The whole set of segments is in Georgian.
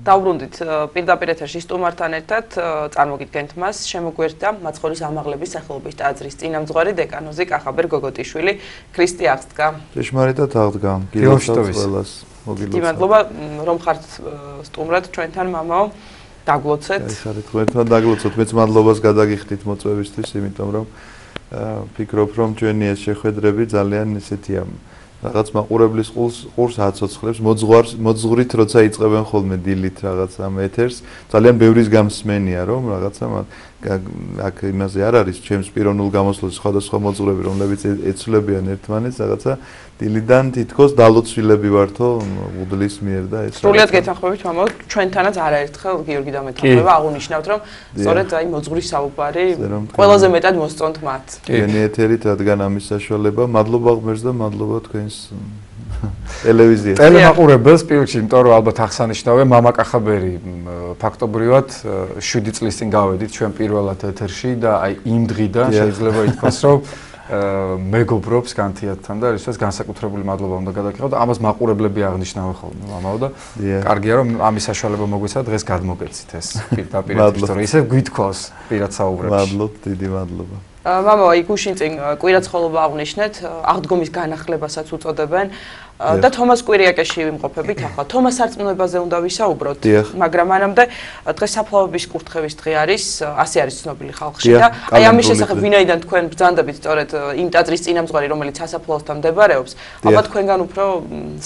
დავბრუნდით პირდაპირ ეთერში სტუმართან ერთად წარმოგიდგენთ მას შემოგვერდა მაცხორის ამაღლების სახელობის ტაძრის წინამძღვარი დეკანოზი კახაბერ გოგოტიშვილი ქრისტე აღსდგა. ჭეშმარიტად აღდგა. გილოცავთ ყველას. მოგილოცავთ. მადლობა რომ ხართ სტუმრად ჩვენთან მამაო. დაგლოცეთ. აი ხარით თქვენთან დაგლოცოთ. მეც მადლობას გადაგიხდით მოწვევისთვის, იმიტომ რომ ფიქრობ რომ ჩვენი ეს შეხვედრები ძალიან ისეთია რაღაც მაყურებლის ყურს აცოცხლებს მოძღვრით როცა იწყებენ ხოლმე დილით რაღაც ამ ეთერს ძალიან ბევრის გამსმენია რომ რაღაცა აქ იმაზე არ არის ჩემს პიროვნულ გამოსვლაში სხვადასხვა მოძღვრები რომლებიც ეცვლებიან ერთმანეთს რაღაცა დილიდან თითქოს დალოცვილები ვართო უდლის მიერ და ეს სრულიად გეთანხმებით მამაო ჩვენთანაც არაერთხელ გიორგი დამეთანხმება აღუნიშნავთ რომ სწორედ აი მოძღვრის საუბარი ყველაზე მეტად მოსწონთ მათ ჩვენი ეთერით რადგან ამის საშუალება მადლობა ღმერთს და მადლობა თქვენს ტელევიზიას ტელემაყურებელს პირიქში იმიტომ რომ ალბათ აღსანიშნავია მამა კახაბერი ფაქტობრივად 7 წლის წინ გავედით ჩვენ პირველად ეთერში და აი იმ დღიდან შეიძლება ითქვას რომ მეგობრობს განთიათთან და ისე განსაკუთრებული მადლობა უნდა გადაგიხადოთ და ამას მაყურებლები აღნიშნავენ ხოლმე მამაო და კარგია რომ ამის საშუალება მოგვეცა დღეს გადმოგეცით ეს პირდაპირ ეთერში ისე გვითქოს პირად საუბრებში მადლობთ დიდი მადლობა მამაო აი გუშინ წინ კვირაცხოვლობა აღნიშნეთ აღდგომის განახლებასაც უწოდებენ და თომას კვირიაკეში ვიმყოფებით ახლა თომას სარწმუნოებაზე უნდა ვისაუბროთ მაგრამ მანამდე დღეს საფლავების კურთხევის დღე არის ასე არის ცნობილი ხალხში და აი ამის შესახებ ვინაიდან თქვენ ბრძანდებით სწორედ იმ ტაძრის წინამძღვარი რომელიც სასაფლაოსთან მდებარეობს ალბათ თქვენგან უფრო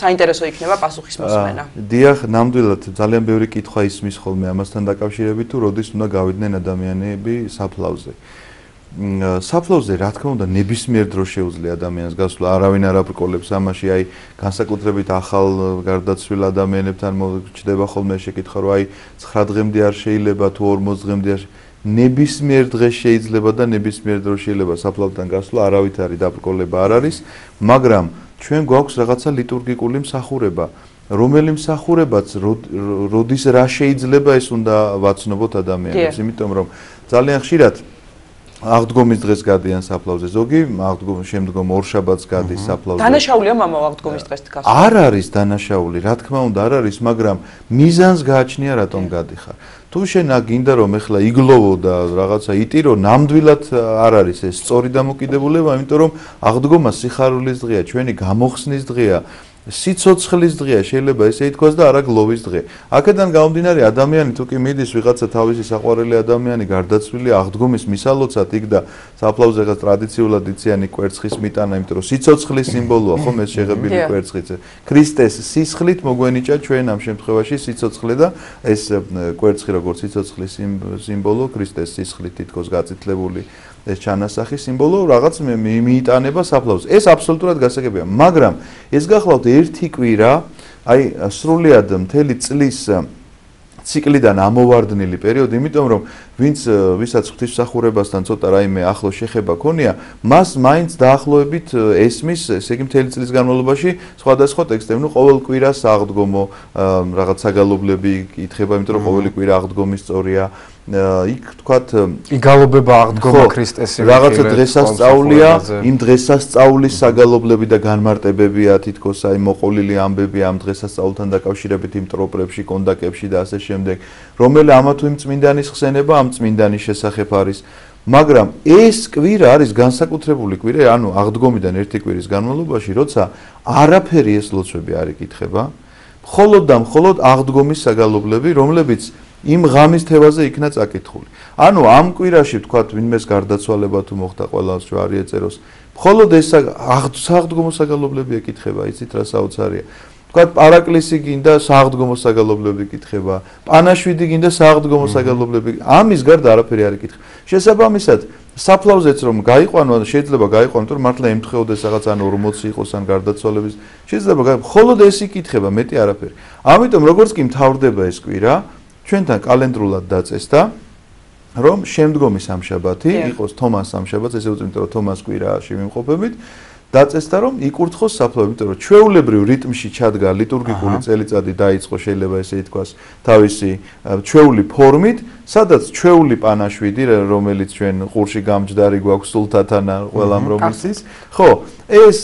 საინტერესო იქნება პასუხის მოსმენა დიახ ნამდვილად ძალიან ბევრი კითხვა ისმის ხოლმე ამასთან დაკავშირებით თუ როდის უნდა გავიდნენ ადამიანები საფლავზე საფლავზე რა თქმა უნდა ნებისმიერ დროს შეუძლია ადამიანს გასვლა არავინ არ აბრკოლებს ამაში აი განსაკუთრებით ახალ გარდაცვლილ ადამიანებთან მოჩდება ხოლმე შეკითხვა რომ აი 9 დღემდე არ შეიძლება თუ 40 დღემდე არ ნებისმიერ დღეს შეიძლება და ნებისმიერ დროს შეიძლება საფლავთან გასვლა არავითარი დაბრკოლება არ არის მაგრამ ჩვენ გვაქვს რაღაცა ლიტურგიკული მსახურება რომელი მსახურებაც როდის რა შეიძლება ეს უნდა ვაცნობოთ ადამიანებს იმიტომ რომ ძალიან ხშირად აღდგომის დღეს გადიან საფლავზე ზოგი აღდგომის შემდგომ ორშაბათს გადის საფლავზე დანაშაულია მამაო აღდგომის დღეს გასვლა არ არის დანაშაული რა თქმა უნდა არ არის მაგრამ მიზანს გააჩნია რატომ გადიხარ თუ შენ გინდა რომ ეხლა იგლოვო და რაღაცა იტირო ნამდვილად არ არის ეს სწორი დამოკიდებულება იმიტომ რომ აღდგომა სიხარულის დღეა ჩვენი გამოხსნის დღეა სიცოცხლის დღეა შეიძლება ესე ითქვას და არა გლოვის დღე. აქედან გამომდინარე ადამიანი თუ კი მიდის ვიღაცა თავისი საყვარელი ადამიანი გარდაცვლილი აღდგომის მისალოცად იქ და საფლავზე ხა ტრადიციულად იციან კვერცხის მიტანა, იმიტომ რომ სიცოცხლის სიმბოლოა ხომ ეს შეღებილი კვერცხიც. ქრისტეს სისხლით მოგვენიჭა ჩვენ ამ შემთხვევაში სიცოცხლე და ეს კვერცხი როგორც სიცოცხლის სიმბოლო ქრისტეს სისხლით თითქოს გაწითლებული ეს ჩანასახი სიმბოლო რაღაც მიიტანება საფლავს. ეს აბსოლუტურად გასაგებია, მაგრამ ეს გახლავთ ერთი კვირა, აი სრულიად მთელი წლის ციკლიდან ამოვარდნილი პერიოდი, იმიტომ რომ ვისაც ღვთისმსახურებასთან ცოტა რაიმე ახლო შეხება ქონია, მას მაინც დაახლოებით ესმის, ესე იგი მთელი წლის განმავლობაში სხვადასხვა ტექსტები, ყოველ კვირას აღდგომო, რაღაც საგალობლები იკითხება, იმიტომ რომ ყოველი კვირა აღდგომის სწორია. იქ თქვათ იგალობება აღდგომა ქრისტეს რაღაცა დღესასწაულია იმ დღესასწაულის საგალობლები და განმარტებებია თითქოს აი მოყოლილი ამბები ამ დღესასწაულთან დაკავშირებით იმ ტროპრებში, კონდაკებში და ასე შემდეგ რომელი ამა თუ იმ წმინდანის ხსენება ამ წმინდანის შესახებ არის მაგრამ ეს კვირა არის განსაკუთრებული კვირა ანუ აღდგომიდან ერთი კვირის განმავლობაში როცა არაფერი ეს ლოცვები არ იკითხება მხოლოდ და მხოლოდ აღდგომის საგალობლები რომლებიც იმ ღამის თევაზე იქნა წაკითხული. ანუ ამ კვირაში ვთქვათ, ვინმეს გარდაცვალება თუ მოხდა ყველას ჯვარი ეწეროს. მხოლოდ ეს აღდგომო საგალობლები ეკითხება, იცით რა საოცარია. ვთქვათ, პარაკლისი გინდა აღდგომო საგალობლები ეკითხება, პანაშვიდი გინდა აღდგომო საგალობლები. ამის გარდა არაფერი არ ეკითხება. შესაბამისად, საფლავზეც რომ გაიყვანო, შეიძლება გაიყვანო, თუ მართლა ემთხვეოდეს რაღაც ან 40 იყოს ან გარდაცვალების, შეიძლება მხოლოდ ეს იკითხება, მეტი არაფერი. ამიტომ როგორც კი მთავრდება ეს კვირა ჩვენთან კალენდრულად დაწესდა რომ შემდგომი სამშაბათი იყოს თომას სამშაბათს, ესე უწევთ რომ თომას კვირაში ვიმყოფებით დაწესდა რომ იკურთხოს საფლავი, იმიტომ რომ ჩვეულებრივ რიტმში ჩადგა ლიტურგიკული წელიწადი დაიწყო შეიძლება ესე ითქვას თავისი ჩვეული ფორმით, სადაც ჩვეული პანაშვიდი, რომელიც ჩვენ ყურში გამჯდარი გვაქვს სულთათანა ყველამ რომლის, ხო, ეს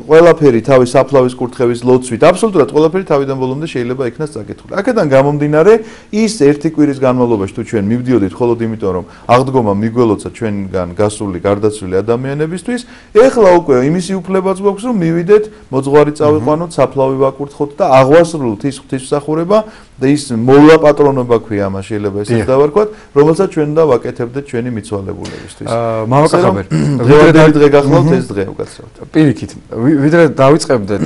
ყველაფერი თავის საფლავის კურთხევის ლოცვით, აბსოლუტურად ყველაფერი თავიდან ბოლომდე შეიძლება იქნას წაკითხული. აქედან გამომდინარე, ის ერთი კვირის განმავლობაში თუ ჩვენ მივდიოდით მხოლოდ იმიტომ რომ აღდგომა მიგველოცა ჩვენგან გასული გარდაცვლილი ადამიანებისთვის, ეხლა უკვე იმისი უფლებაც გვაქვს რომ მივიდეთ, მოძღვარი წავიყვანოთ, საფლავი ვაკურთხოთ და აღვასრულოთ ის ღვთისმსახურება და ის მოვლა-პატრონობა ქვია მას შეიძლება ესეც დავარქვათ, რომელსაც ჩვენ და ვაკეთებდეთ ჩვენი მიცვალებულებისთვის. მამაკაცებერ, დღე გახლავთ ეს დღე უკაცრავთ. პირიქით, ვიდრე დავიწყებდეთ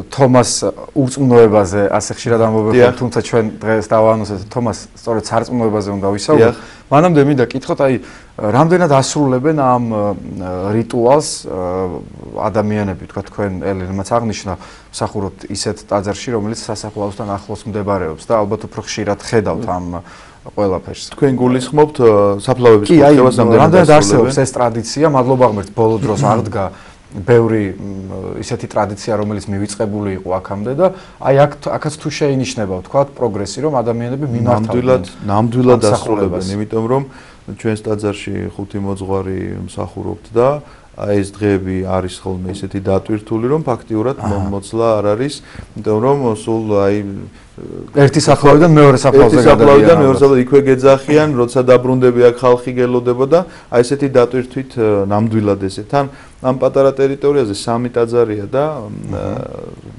თომას ურწმუნოებაზე, ასე ხშირად ამბობენ, თუმცა ჩვენ დღეს დავანონსეთ თომას სწორედ სარწმუნოებაზე უნდა ვისაუბროთ. მანამდე მინდა კითხოთ, აი, რამდენად ასრულებენ ამ რიტუალს ადამიანები, თქვა თქვენ ელენმაც აღნიშნა, მსახურობთ ისეთ ტაძარში, რომელიც სასაფლაოსთან ახლოს მდებარეობს და ალბათ უფრო ხშირად ხედავთ ამ ყველაფერს. თქვენ გულისხმობთ საფლავების კურთხევას რამდენად არსებობს ეს ტრადიცია, მადლობა ღმერთს, ბოლო დროს აღდგა ბევრი ისეთი ტრადიცია, რომელიც მივიწყებული იყო აქამდე და აი აქაც თუ შეინიშნება, თქვა პროგრესი, რომ ადამიანები მიმართავდნენ ნამდვილად ასრულებენ, იმიტომ რომ ჩვენს ტაძარში 5 მოძღვარი მსახურობთ და აი ეს დღეები არის ხოლმე ისეთი დატვირთული, რომ ფაქტიურად მოცლა არ არის, იმიტომ რომ სულ აი ერთი საფლავიდან მეორე საფლავზე გადავიდნენ. იქვე გეძახიან, როცა დაბრუნდები აქ ხალხი გელოდება და აი ესეთი დატვირთვით ნამდვილად ესე. თან ამ პატარა ტერიტორიაზე 3 ტაძარია და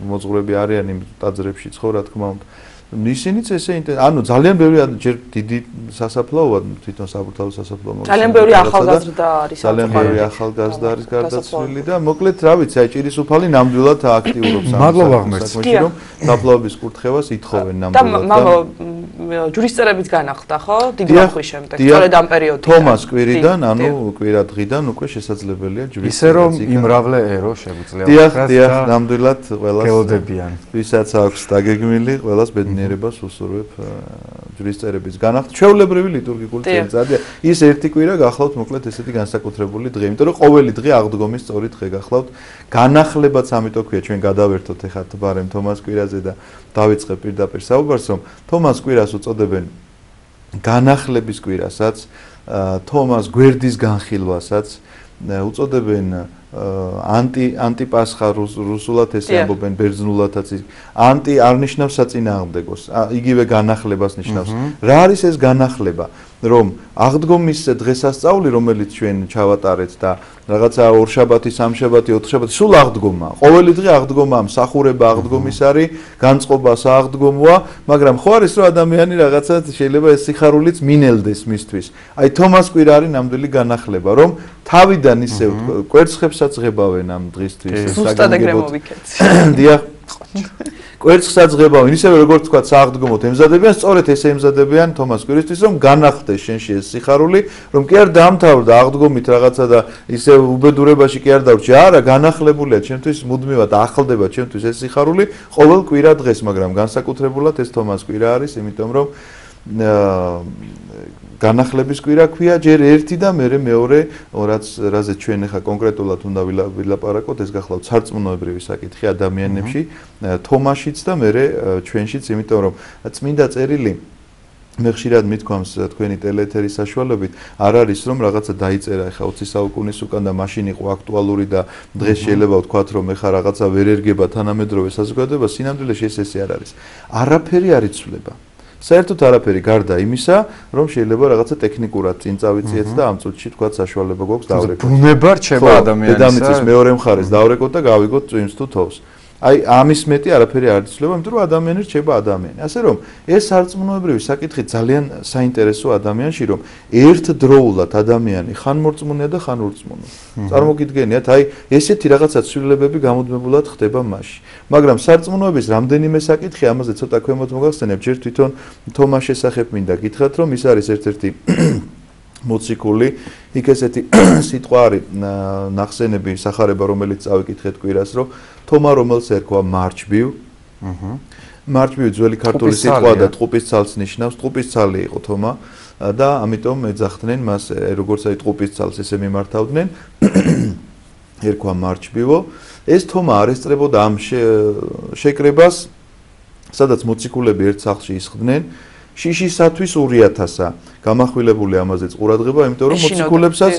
მოძღვრები არიან იმ ტაძრებში ხო რა თქმა უნდა. ისინიც ესე ანუ ძალიან ბევრი ჯერ დიდი სასაფლაოა თვითონ საბურთალოს სასაფლაო. ძალიან ბევრი ახალგაზრდა არის. ძალიან ბევრი ახალგაზრდა არის გარდაცვლილი და მოკლედ რა ვიცი, აი ჭირისუფალი ნამდვილად აქტიურობს ამ საქმეში, რომ საფლავების კურთხევას ითხოვენ ნამდვილად. და ჯურისწერებიც განახლდა, ხო? დიდი ხვის შემდეგ, სწორედ ამ პერიოდიდან. თომას კვირიდან, ანუ კვირა დღიდან უკვე შესაძლებელია ჯურისწერა. ისე რომ იმრავლე ერო შეგვიძლია ვთქვათ. დიახ, ნამდვილად ყველას გელოდებიან. ვისაც აქვს დაგეგმილი, ყველას ბედნიერებას უსურვებ ჯურისწერების განახლდა. ჩვეულებრივი ლიტურგიკული წელიწადია. ის ერთი კვირა გახლავთ მოკლედ ესეთი განსაკუთრებული დღე, იმიტომ რომ ყოველი დღე აღდგომის სწორი დღე გახლავთ. განახლებაც ამიტომ ქვია ჩვენ გადავერთოთ ეხლა თბარემ თომას კვირაზე და დავიწყებ პირდაპირ საუბარს, რომ თომას კვირას უწოდებენ განახლების კვირასაც, თომას გვერდის განხილვასაც, უწოდებენ ანტიპასხა რუსულად ესე ამბობენ, ბერძნულადაც ანტი არ ნიშნავს საწინააღმდეგოს, იგივე განახლებას ნიშნავს. რა არის ეს განახლება? რომ აღდგომის დღესასწაული, რომელიც ჩვენ ჩავატარეთ და რაღაცა ორშაბათი, სამშაბათი, ოთხშაბათი, სულ აღდგომა. ყოველი დღე აღდგომა, მსახურება აღდგომის არის, განწყობა სააღდგომოა, მაგრამ ხო არის რომ ადამიანი რაღაცა შეიძლება ეს სიხარულიც მინელდეს მისთვის. აი თომას კვირა არის ნამდვილი განახლება, რომ თავიდან ისევ კვერცხებსაც ღებავენ ამ დღისთვის. ზუსტად ეგრე მოვიქეცი. დიახ. კვერცხსაც ღებავენ, ისევე როგორც თქვა სააღდგომოდ ემზადებიან, სწორედ ესე ემზადებიან თომას კვირისთვის, რომ განახდეს შენში ეს სიხარული, რომ კი არ დაამთავრდა აღდგომით რაღაცა და ისე უბედურებაში კი არ დავრჩი, არა, განახლებულია ჩემთვის მუდმივად ახლდება ჩემთვის ეს სიხარული ყოველ კვირა დღეს, მაგრამ განსაკუთრებულად ეს თომას კვირა არის, იმიტომ რომ განახლების კვირა ქვია ჯერ ერთი და მერე მეორე, რაზეც ჩვენ ახლა კონკრეტულად უნდა ვილაპარაკოთ, ეს გახლავთ სარწმუნოებრივი საკითხი ადამიანებში, თომაშიც და მერე ჩვენშიც, იმიტომ რომ წმინდა წერილი მე ხშირად მithქვამს თქვენი ტელეეთერის საშუალებით, არ არის რომ რაღაცა დაიწერა ახლა 20 საუკუნის უკან და მაშინ იყო აქტუალური და დღეს შეიძლება ვთქვათ რომ ახლა რაღაცა ვერ ერგება თანამედროვე საზოგადოება, სინამდვილეში ესე არ არის. არაფერი არ იცვლება. საერთოდ არაფერი გარდა იმისა, რომ შეიძლება რაღაცა ტექნიკურად წინ წავიწიეთ და ამ წუთში თქვათ საშუალება გვაქვს დავრეკოთ. ბუნება რჩება ადამიანისა. დედამიწის მეორე მხარეს დავრეკოთ და გავიგოთ წვიმს თუ თოვს. აი ამის მეტი არაფერი არ იცვლება, იმიტომ რომ ადამიანი რჩება ადამიანი. ასე რომ ეს სარწმუნოებრივი საკითხი ძალიან საინტერესო ადამიანში, რომ ერთდროულად ადამიანი ხან მორწმუნეა და ხან ურწმუნო. წარმოგიდგენიათ, აი ესეთი რაღაცა ცვლილებები გამუდმებულად ხდება მასში. მაგრამ სარწმუნოების რამდენიმე საკითხი, ამაზე ცოტა ქვემოთ მოგახსენებ, ჯერ თვითონ თომას შესახებ მინდა გითხრათ, რომ ის არის ერთ-ერთი მოციქული, იქ ესეთი სიტყვა არის ნახსენები სახარება, რომელიც წავიკითხეთ კვირას, რომ თომა რომელს ერქვა მარჩბივ. მარჩბივი ძველი ქართული სიტყვა და ტყუპის ცალს ნიშნავს, ტყუპის ცალი იყო თომა და ამიტომ ეძახდნენ მას, როგორც აი ტყუპის ცალს ესე მიმართავდნენ. ერქვა მარჩბივო. ეს თომა არ ესწრებოდა ამ შეკრებას, სადაც მოციქულები ერთ სახლში ისხდნენ. შიშისათვის 20000-ა გამახვილებული ამაზეც ყურადღება, იმიტომ რომ მოციქულებსაც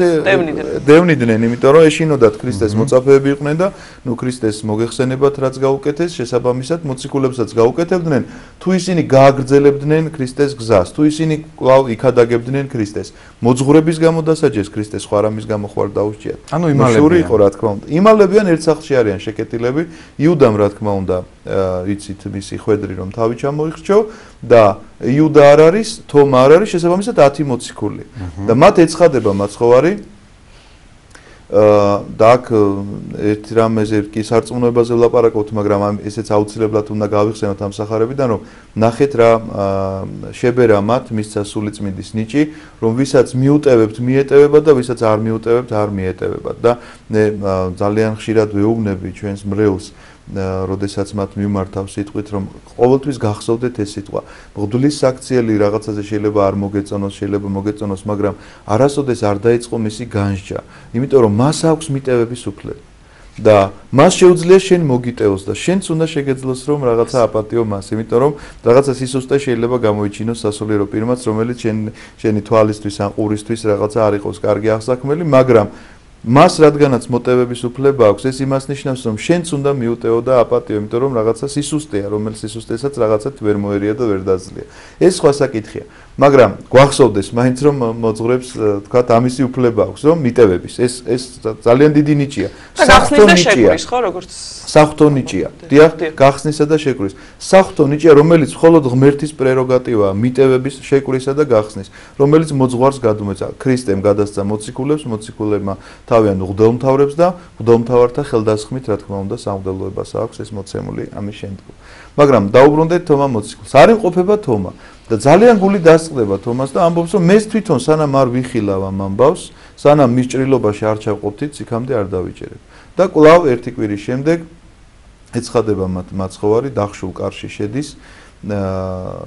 დევნიდნენ, იმიტომ რომ ეშინოდათ ქრისტეს მოწაფეები იყვნენ და ნუ ქრისტეს მოგეხსენებათ რაც გაუკეთეს, შესაბამისად მოციქულებსაც გაუკეთებდნენ, თუ ისინი გააგრძელებდნენ ქრისტეს გზას, თუ ისინი კვლავ იქადაგებდნენ ქრისტეს. მოძღვრების გამო დასაჯეს ქრისტეს სხვა რამის გამო ხوار დაუსჯიათ. ანუ იმალებიან იყო რა თქმა უნდა. იმალებიან ერთ სახლში არიან შეკეტილები, იუდამ რა თქმა უნდა, იცით მისი ხვედრი რომ თავი ჩამოიხრჩო და იუდა არ არის, თომა არ არის, შესაბამისად 10 მოციქული. და მათ ეცხადება მაცხოვარი და აქ ერთ რამეზე კი სარწმუნოებაზე ვლაპარაკობთ, მაგრამ ესეც აუცილებლად უნდა გავიხსენოთ ამ სახარებიდან, რომ ნახეთ რა შებერა მათ მისცა სულიწმინდის ნიჭი, რომ ვისაც მიუტევებთ, მიეტევება და ვისაც არ მიუტევებთ, არ მიეტევებათ და ძალიან ხშირად ვეუბნები ჩვენს მრევლს როდესაც მათ მიმართავ სიტყვით რომ ყოველთვის გახსოვდეთ ეს სიტყვა. მღვდლის საქციელი რაღაცაზე შეიძლება არ მოგეწონოს, შეიძლება მოგეწონოს, მაგრამ არასოდეს არ დაიწყო მისი განსჯა. იმიტომ რომ მას აქვს მიტევების უფლება. და მას შეუძლია შენ მოგიტევოს და შენც უნდა შეგეძლოს რომ რაღაცა აპატიო მას, იმიტომ რომ რაღაცა სისუსტე შეიძლება გამოიჩინოს სასულიერო პირმაც, რომელიც შენი თვალისთვის ან ყურისთვის რაღაცა არ იყოს კარგი აღსაქმელი, მაგრამ მას რადგანაც მოტივების უფლება აქვს, ეს იმას ნიშნავს, რომ შენც უნდა მიუტევო და აპატიო, იმიტომ რომ რაღაცა სისუსტეა, რომელიც სისუსტესაც რაღაცა ვერ მოერია და ვერ დაძლია. ეს სხვა საკითხია. მაგრამ გვახსოვდეს მაინც რომ მოძღვრებს თქვათ ამისი უფლება აქვს, რომ მიტევების. ეს ძალიან დიდი ნიჭია. საღვთო ნიჭია. ხო, როგორც საღვთო ნიჭია. დიახ, გახსნისა და შეკვრის. საღვთო ნიჭია, რომელიც მხოლოდ ღმერთის პრეროგატივაა, მიტევების შეკვრისა და გახსნის, რომელიც მოძღვარს გადმოეცა. ქრისტემ გადასცა მოციქულებს, მოციქულებმა თავიანთ მღვდელმთავრებს და მღვდელმთავართა ხელდასხმით, რა თქმა უნდა, სამღვდელოებას აქვს ეს მოცემული ამის შემდგომ. მაგრამ დაუბრუნდეთ თომა მოციქულს. არ იმყოფება თომა და ძალიან გული დასწყდება თომას და ამბობს, რომ მე თვითონ სანამ არ ვიხილავ ამ ამბავს, სანამ მის ჭრილობაში არ ჩავყოფთით, იქამდე არ დავიჭერებ. და კვლავ ერთი კვირის შემდეგ ეცხადება მაცხოვარი, დახშულ კარში შედის.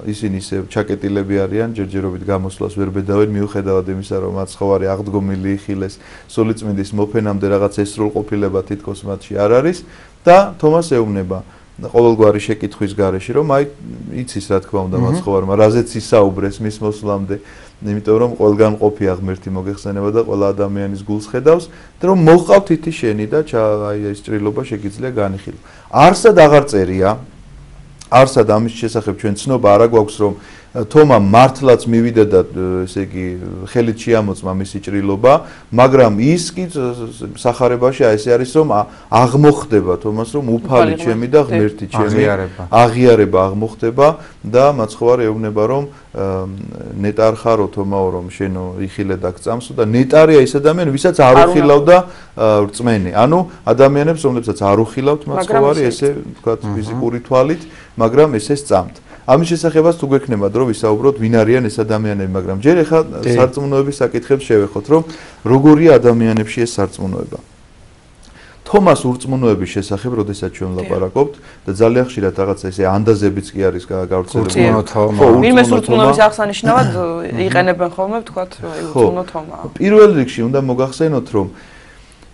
ისინი ისე ჩაკეტილები არიან, ჯერჯერობით გამოსვლას ვერ ბედავენ, მიუხედავად იმისა, რომ მაცხოვარი აღდგომილი იხილეს, სულიწმინდის მოფენამდე რაღაც ესრულყოფილება თითქოს მათში არ არის და თომას ეუბნება ყოველგვარი შეკითხვის გარეშე, რომ აი იცის რა თქმა უნდა მაცხოვარმა, რაზეც ისაუბრეს მის მოსვლამდე, იმიტომ რომ ყველგან ყოფია ღმერთი მოგეხსენება და ყველა ადამიანის გულს ხედავს, და რომ მოჰყავ თითი შენი და აი ეს ჭრილობა შეგიძლია განიხილო. არსად აღარ წერია, არსად ამის შესახებ ჩვენ ცნობა არა გვაქვს, რომ თომა მართლაც მივიდა და ესე იგი ხელით შეამოწმა მისი ჭრილობა, მაგრამ ის კი სახარებაში ესე არის, რომ აღმოხდება თომას, რომ უფალი ჩემი და ღმერთი ჩემი აღიარება აღმოხდება და მაცხოვარი ეუბნება, რომ ნეტარ ხარო თომაო, რომ შენო იხილე და გწამსო და ნეტარია ის ადამიანი, ვისაც არ უხილავ და რწმენი. ანუ ადამიანებს, რომლებსაც არ უხილავთ მაცხოვარი, ესე ვთქვათ ფიზიკური თვალით, მაგრამ ესე სწამთ. ამის შესახებაც თუ გვექნება დრო ვისაუბროთ, ვინ არიან ეს ადამიანები, მაგრამ ჯერ ახლა სარწმუნოების საკითხებს შევეხოთ, რომ როგორია ადამიანებში ეს სარწმუნოება. თომას ურწმუნოების შესახებ, როდესაც ჩვენ ვლაპარაკობთ და ძალიან ხშირად რაღაცა ესე ანდაზებიც კი არის გავრცელებული. ვინმე ურწმუნოების აღსანიშნავად იყენებენ ხოლმე, ვთქვათ, ურწმუნო თომა. პირველ რიგში უნდა მოგახსენოთ, რომ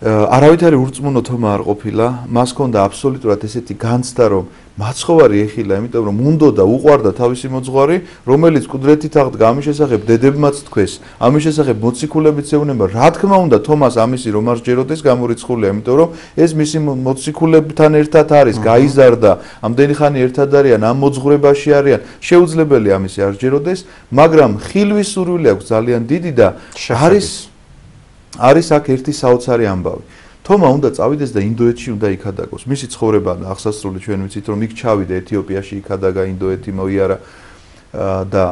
არავითარი ურწმუნო თომა არ ყოფილა, მას ჰქონდა აბსოლუტურად ესეთი განცდა, რომ მაცხოვარი ეხილა, იმიტომ რომ უნდოდა უყვარდა თავისი მოძღვარი, რომელიც კუდრეთით აღდგა ამის შესახებ დედებმაც თქვეს, ამის შესახებ მოციქულებიც ეუბნება, რა თქმა უნდა თომას ამისი რომ არ სჯეროდეს გამორიცხულია, იმიტომ რომ ეს მისი მოციქულებთან ერთად არის, გაიზარდა, ამდენი ხანი ერთად არიან, ამ მოძღვრებაში არიან, შეუძლებელი ამისი არ სჯეროდეს, მაგრამ ხილვის სურვილი აქვს ძალიან დიდი და არის აქ ერთი საოცარი ამბავი. თომა უნდა წავიდეს და ინდოეთში უნდა იქადაგოს. მისი ცხოვრება აღსასრული ჩვენ ვიცით, რომ იქ ჩავიდა ეთიოპიაში, იქადაგა ინდოეთი მოიარა და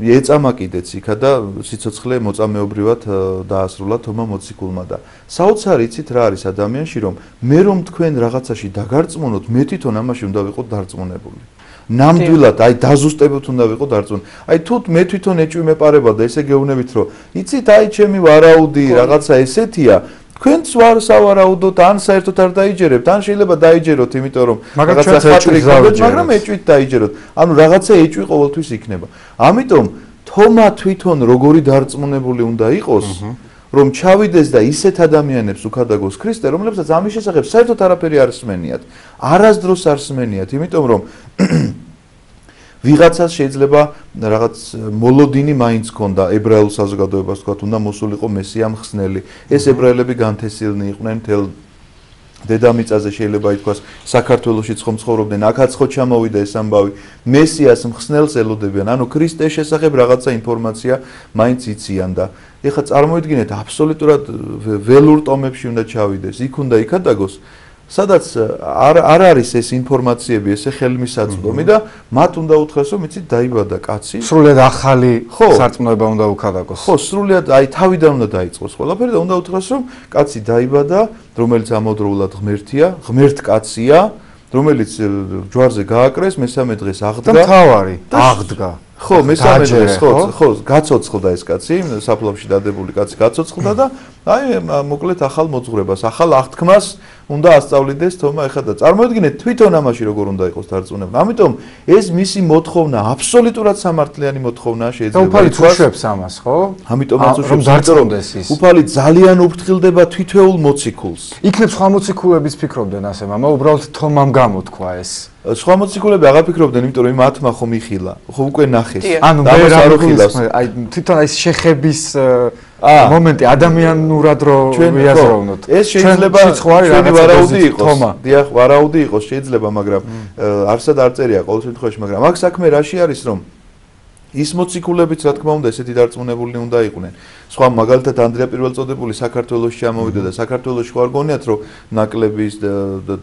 ეწამა კიდეც იქა და სიცოცხლე მოწამეობრივად დაასრულა თომა მოციქულმა და საოცარი იცით რა არის ადამიანში, რომ მე რომ თქვენ რაღაცაში დაგარწმუნოთ, მე თვითონ ამაში უნდა ვიყოთ დარწმუნებული. ნამდვილად აი დაზუსტებით უნდა ვიყო დარწმუნებული. აი თუ მე თვითონ ეჭვი მეპარება და ესე გეუბნებით, რომ იცით აი ჩემი ვარაუდი რაღაცა ესეთია, თქვენც ვარ სავარაუდოთ, ან საერთოდ არ დაიჯერებთ, ან შეიძლება დაიჯეროთ, იმიტომ რომ რაღაცა ხატრი გქონდეთ, მაგრამ ეჭვით დაიჯეროთ. ანუ რაღაცა ეჭვი ყოველთვის იქნება. ამიტომ თომა თვითონ როგორი დარწმუნებული უნდა იყოს, რომ ჩავიდეს და ისეთ ადამიანებს უქადაგოს ქრისტე, რომლებსაც ამის შესახებ საერთოდ არაფერი არ სმენიათ. არასდროს არ სმენიათ, იმიტომ რომ ვიღაცას შეიძლება რაღაც მოლოდინი მაინც ქონდა ებრაელ საზოგადოებას, თქვათ, უნდა მოსულიყო მესია მხსნელი. ეს ებრაელები განთესილნი იყვნენ თელ დედამიწაზე შეიძლება ითქვას საქართველოშიც ხომ ცხოვრობდნენ, აქაც ხო ჩამოვიდა ეს ამბავი. მესიას მხსნელს ელოდებიან, ანუ ქრისტეს შესახებ რაღაცა ინფორმაცია მაინც იციან და ეხლა წარმოიდგინეთ, აბსოლუტურად ველურ ტომებში უნდა ჩავიდეს, იქ უნდა იქადაგოს, სადაც არ არის ეს ინფორმაციები, ესე ხელმისაწვდომი და მათ უნდა უთხრას, რომ იცით, დაიბადა კაცი. სრულიად ახალი სარწმუნოება უნდა უქადაგოს. ხო, სრულიად აი თავიდან უნდა დაიწყოს ყველაფერი და უნდა უთხრას, რომ კაცი დაიბადა, რომელიც ამავდროულად ღმერთია, ღმერთკაცია, რომელიც ჯვარზე გააკრეს, მესამე დღეს აღდგა. და მთავარი აღდგა. ხო, მესამე დღეს ხო, გაცოცხლდა ეს კაცი, საფლავში დადებული კაცი გაცოცხლდა და აი მოკლედ ახალ მოძღვრებას, ახალ აღთქმას უნდა ასწავლიდეს თომა ეხლა და წარმოიდგინეთ თვითონ ამაში როგორ უნდა იყოს დარწმუნება. ამიტომ ეს მისი მოთხოვნა აბსოლუტურად სამართლიანი მოთხოვნაა შეიძლება. უფალი თუშვებს ამას, ხო? ამიტომაც რომ დარწმუნდეს ის. უფალი ძალიან უფრთხილდება თითოეულ მოციქულს. იქნებ სხვა მოციქულებიც ფიქრობდნენ ასე, მამა, უბრალოდ თომამ გამოთქვა ეს. სხვა მოციქულები აღარ ფიქრობდნენ, იმიტომ რომ მათმა ხომ იხილა, ხო უკვე ნახეს. ანუ მე არ ვიხილავს, აი თვითონ ეს შეხების მომენტი ადამიანურად რო ვიაზროვნოთ. ეს შეიძლება ჩვენი ვარაუდი იყოს. დიახ, ვარაუდი იყოს შეიძლება, მაგრამ არსად არ წერია ყოველ შემთხვევაში, მაგრამ აქ საქმე რაში არის, რომ ის მოციქულებიც რა თქმა უნდა ესეთი დარწმუნებული უნდა იყვნენ. სხვა მაგალითად ანდრია პირველწოდებული საქართველოში ჩამოვიდა და საქართველოში ხო არ გონიათ რომ ნაკლების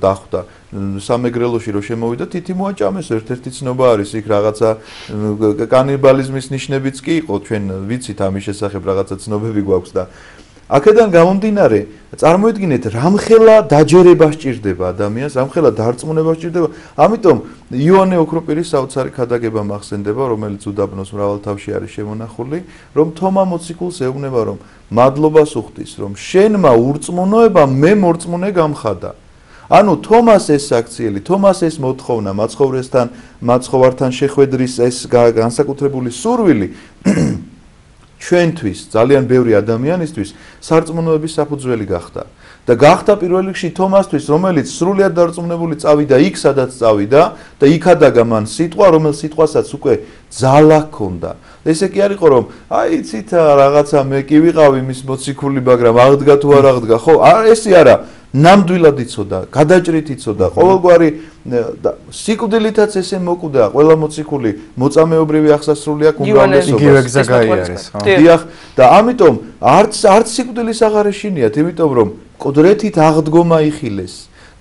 დახვდა სამეგრელოში რომ შემოვიდა თითი მოაჭამეს ერთ-ერთი ცნობა არის იქ რაღაცა კანიბალიზმის ნიშნებიც კი იყო ჩვენ ვიცით ამის შესახებ რაღაცა ცნობები გვაქვს და აქედან გამომდინარე წარმოიდგინეთ რამხელა დაჯერება სჭირდება ადამიანს რამხელა დარწმუნება სჭირდება ამიტომ იოანე ოქროპირის საოცარი ქადაგება მახსენდება რომელიც უდაბნოს მრავალ თავში არის შემონახული რომ თომა მოციქულს ეუბნება რომ მადლობას უხდის რომ შენმა ურწმუნოება მე მორწმუნე გამხადა ანუ თომას ეს საქციელი თომას ეს მოთხოვნა მაცხოვართან შეხვედრის ეს განსაკუთრებული სურვილი ჩვენთვის ძალიან ბევრი ადამიანისთვის სარწმუნოების საფუძველი გახდა და გახდა პირველ რიგში თომასთვის რომელიც სრულიად დარწმუნებული წავიდა იქ სადაც წავიდა და იქადაგა მან სიტყვა რომელიც სიტყვასაც უკვე ძალა ჰქონდა ესე კი არ იყო რომ აი იცით რაღაცა მე კი ვიყავი მის მოციქული მაგრამ აღდგა თუ არ აღდგა ხო ესე არა ნამდვილად იცოდა, გადაჭრით იცოდა, ყოველგვარი სიკვდილითაც ესე მოკვდა, ყველა მოციქული მოწამეობრივი აღსასრული აქვს უმრავლესობას. იგივე გზა გაიარეს, ხო? დიახ, და ამიტომ არც სიკვდილის აღარ ეშინიათ, იმიტომ რომ მკვდრეთით აღდგომა იხილეს.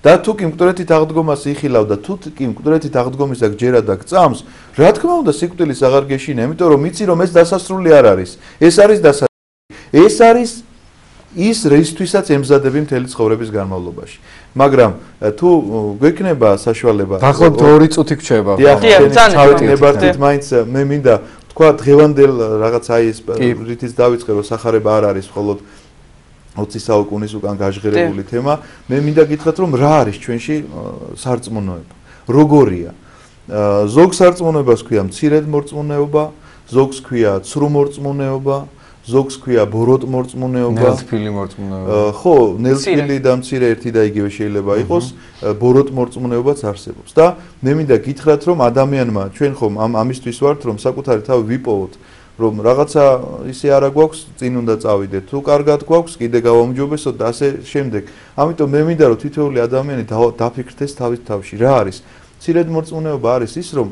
და თუ კი მკვდრეთით აღდგომას იხილავ და თუ კი მკვდრეთით აღდგომისა გჯერა და გწამს, რა თქმა უნდა სიკვდილის აღარ გეშინია, იმიტომ რომ იცი რომ ეს დასასრული არ არის. ეს არის დასასრული. ეს არის ის რისთვისაც ემზადები მთელი ცხოვრების განმავლობაში. მაგრამ თუ გვექნება საშუალება დაახლოებით 2 წუთი გრჩება. ნებართით მაინც მე მინდა თქვა დღევანდელ რაღაც აი ეს რითიც დავიწყე რომ სახარება არ არის მხოლოდ 20 საუკუნის უკან გაჟღერებული თემა. მე მინდა გითხრათ რომ რა არის ჩვენში სარწმუნოება. როგორია? ზოგ სარწმუნოებას ქვია მცირედ მორწმუნეობა, ზოგს ქვია ცრუ მორწმუნეობა. ზოგს ქვია ბოროტ მორწმუნეობა, ნელთბილი მორწმუნეობა. ხო, ნელთბილი და მცირე ერთი და იგივე შეიძლება იყოს, ბოროტ მორწმუნეობაც არსებობს. და მე მინდა გითხრათ, რომ ადამიანმა ჩვენ ხომ ამისთვის ვართ, რომ საკუთარი თავი ვიპოვოთ, რომ რაღაცა ისე არა გვაქვს, წინ უნდა წავიდეთ. თუ კარგად გვაქვს, კიდე გავამჯობესოთ და ასე შემდეგ. ამიტომ მე მინდა რომ თითოეული ადამიანი დაფიქრდეს თავის თავში, რა არის? მცირედ მორწმუნეობა არის ის, რომ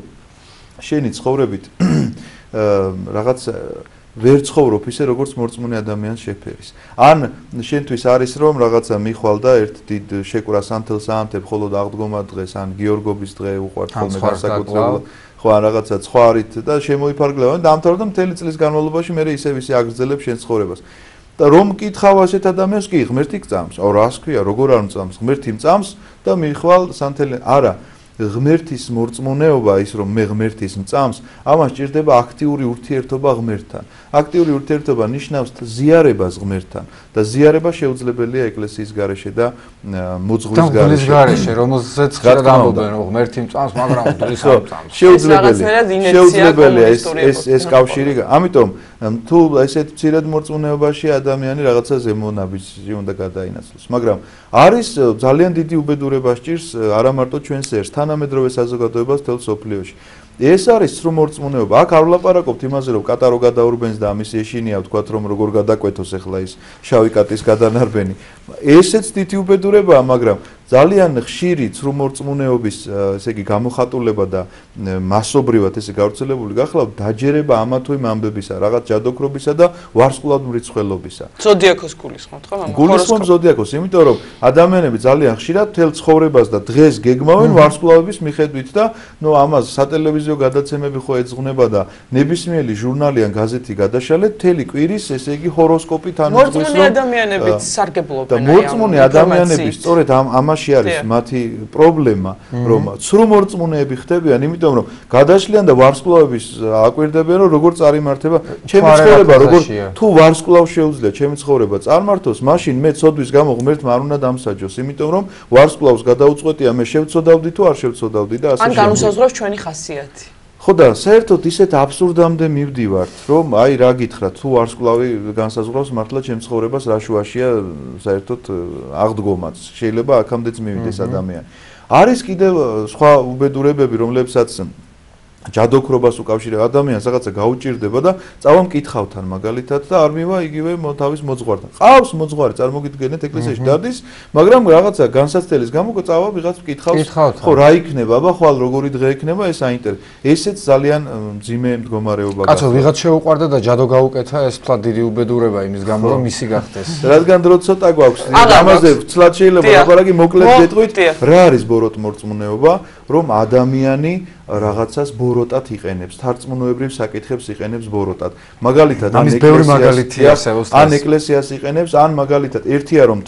შენი ცხოვრებით რაღაც ვერ ცხოვრობ ისე როგორც მორწმუნე ადამიანს შეფერის. ან შენთვის არის რომ რაღაცა მიხვალ და ერთ დიდ შეკვრას ანთელ საანთებ მხოლოდ აღდგომა დღეს ან გიორგობის დღე უყვართ ხოლმე განსაკუთრებულად ხო ან რაღაცა ცხვარით და შემოიფარგლება და ამთავრდა მთელი წლის განმავლობაში მე ისევ ისე აგრძელებ შენ ცხოვრებას. და რომ მკითხავ ასეთ ადამიანს კი ღმერთი გწამს. აუ რას ქვია როგორ არ მწამს? ღმერთი მწამს და მიხვალ სანთელი არა ღმერთის მორწმუნეობა ის რომ მე ღმერთის მწამს, ამას ჭირდება აქტიური ურთიერთობა ღმერთთან. აქტიური ურთიერთობა ნიშნავს ზიარებას ღმერთთან და ზიარება შეუძლებელია ეკლესიის გარეშე და მოძღვრის გარეშე. გარეშე, რომელზეც ხშირად ამბობენ რომ ღმერთი მწამს, მაგრამ უდრის არ მწამს. შეუძლებელია ეს კავშირი. ამიტომ თუ ესეთ მცირედ მორწმუნეობაში ადამიანი რაღაცა ზემონაბიჯი უნდა გადაინაცვლოს, მაგრამ არის ძალიან დიდი უბედურება სჭირს არა მარტო ჩვენს ერს, თანამედროვე საზოგადოებას მთელ სოფლიოში. ეს არის სრულ მორწმუნეობა. აქ არ ვლაპარაკობთ იმაზე, რომ კატარო გადაურბენს და ამის ეშინია, ვთქვათ, რომ როგორ გადაკვეთოს ახლა ის შავი კატის გადანარბენი. ესეც დიდი უბედურებაა, მაგრამ ძალიან ხშირი სრულ მორწმუნეობის, ესე იგი, გამოხატულება და მასობრივად ესე გავრცელებული გახლავთ დაჯერება ამა თუ იმ ამბებისა, რაღაც ჯადოქრობისა და ვარსკვლავად მრიცხველობისა. ზოდიაქოს გულისხმობთ ხო, მამა? გულისხმობ ზოდიაქოს, იმიტომ რომ ადამიანები ძალიან ხშირად თელ ცხოვრებას და დღეს გეგმავენ ვარსკვლავების მიხედვით და ნუ ამას სატელევიზიო გადაცემები ხო ეძღვნება და ნებისმიერი ჟურნალი ან გაზეთი გადაშალეთ მთელი კვირის, ესე იგი, ჰოროსკოპით ანუძღვის რომ მორწმუნე ადამიანებიც სარგებლობენ და მორწმუნე ადამიანები სწორედ ამაში არის მათი პრობლემა, რომ სრულ მორწმუნეები ხდებიან, იმიტომ რომ გადაშლიან და ვარსკვლავების აკვირდებიან, რომ როგორ წარიმართება ჩემი ცხოვრება, როგორ თუ ვარსკვლავ შეუძლია ჩემი ცხოვრება წარმართოს, მაშინ მე ცოდვის გამო ღმერთმა არ უნდა დამსაჯოს, იმიტომ რომ ვარსკვლავს გადაუწყვეტია, მე შევცოდავდი თუ არ შევცოდავდი და ასე ან განუსაზღვრავს ჩვენი ხასიათი. ხო და საერთოდ ისეთ აბსურდამდე მივდივართ, რომ აი რა გითხრათ, თუ ვარსკვლავი განსაზღვრავს მართლა ჩემ ცხოვრებას რა შუაშია საერთოდ აღდგომაც. შეიძლება აქამდეც მივიდეს ადამიანი. არის კიდევ სხვა უბედურებები, რომლებსაც ჯადოქრობას უკავშირდება ადამიანს რაღაცა გაუჭირდება და წავა მკითხავთან მაგალითად და არ მივა იგივე თავის მოძღვართან. ყავს მოძღვარი, წარმოგიდგენთ ეკლესიაში დადის, მაგრამ რაღაცა განსაცდელის გამო წავა ვიღაც მკითხავს, ხო რა იქნება, აბა ხვალ როგორი დღე იქნება, ეს აინტერესებს. ესეც ძალიან მძიმე მდგომარეობა. კაცო, ვიღაც შეუყვარდა და ჯადო გაუკეთა, ეს თქვა დიდი უბედურება იმის გამო, რომ მისი გახდეს. რადგან დრო ცოტა გვაქვს, ამაზე ვცლად შეიძლება ლაპარაკი მოკლედ გეტყვით, რა არის ბოროტ მორწმუნეობა, რომ ადამიანი რაღაცას ბოროტად იყენებს, თარწმუნოებრივ საკითხებს იყენებს ბოროტად. მაგალითად, ან ეკლესიას იყენებს, ან მაგალითად, ერთია რომ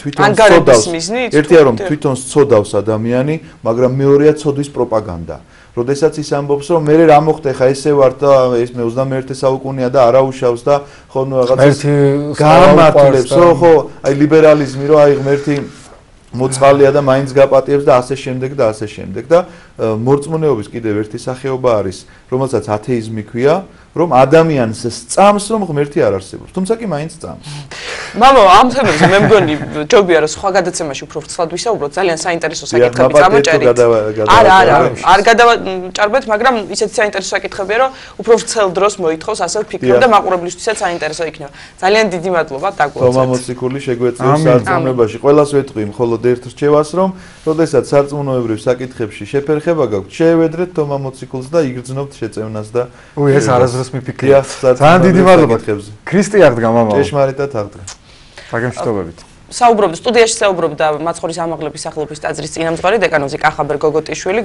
თვითონ სწოდავს ადამიანი, მაგრამ მეორეა ცოდვის პროპაგანდა. როდესაც ის ამბობს, რომ მე რა მოხდა, ხა ესე ვარ და ეს მე 21 საუკუნეა და არაუშავს და ხო რაღაცას გამართლებს, ხო, აი ლიბერალიზმი, რომ აი ღმერთი მოწყალია და მაინც გაპატიებს და ასე შემდეგ და ასე შემდეგ და მორწმუნეობის კიდევ ერთი სახეობა არის, რომელსაც ათეიზმი ქვია, რომ ადამიანს სწამს რომ ღმერთი არ არსებობს, თუმცა კი მაინც სწამს. მამო, ამ თემებზე მე მგონი ჯობია რომ სხვა გადაცემაში უფრო ვრცლად ვისაუბროთ, ძალიან საინტერესო საკითხები წამოჭერით. არ გადავაჭარბეთ, მაგრამ ისეთი საინტერესო საკითხებია, რომ უფრო ვრცელ დროს მოითხოვს, ასე ვფიქრობ და მაყურებლისთვისაც საინტერესო იქნება. ძალიან დიდი მადლობა დაგუოცეთ. თომა მოციქული შეგვეწევს სარწმუნოებაში. ყველას ვეთქვი მხოლოდ ერთ რჩევას, რომ როდესაც სარწმუნოებრივ საკითხებში შეფერხება გაქვთ, შეევედრეთ თომა მოციქულს და იგრძნობთ შეწევნას და ეს არასდროს მიფიქრია. ძალიან დიდი მადლობა. ქრისტე აღდგა მამა. ჭეშმარიტად აღდგა. საგემშვიდობებით. საუბრობთ სტუდიაში საუბრობდა მაცხოვრის ამაღლების სახელობის ტაძრის წინამძღვარი დეკანოზი კახაბერ გოგოტიშვილი.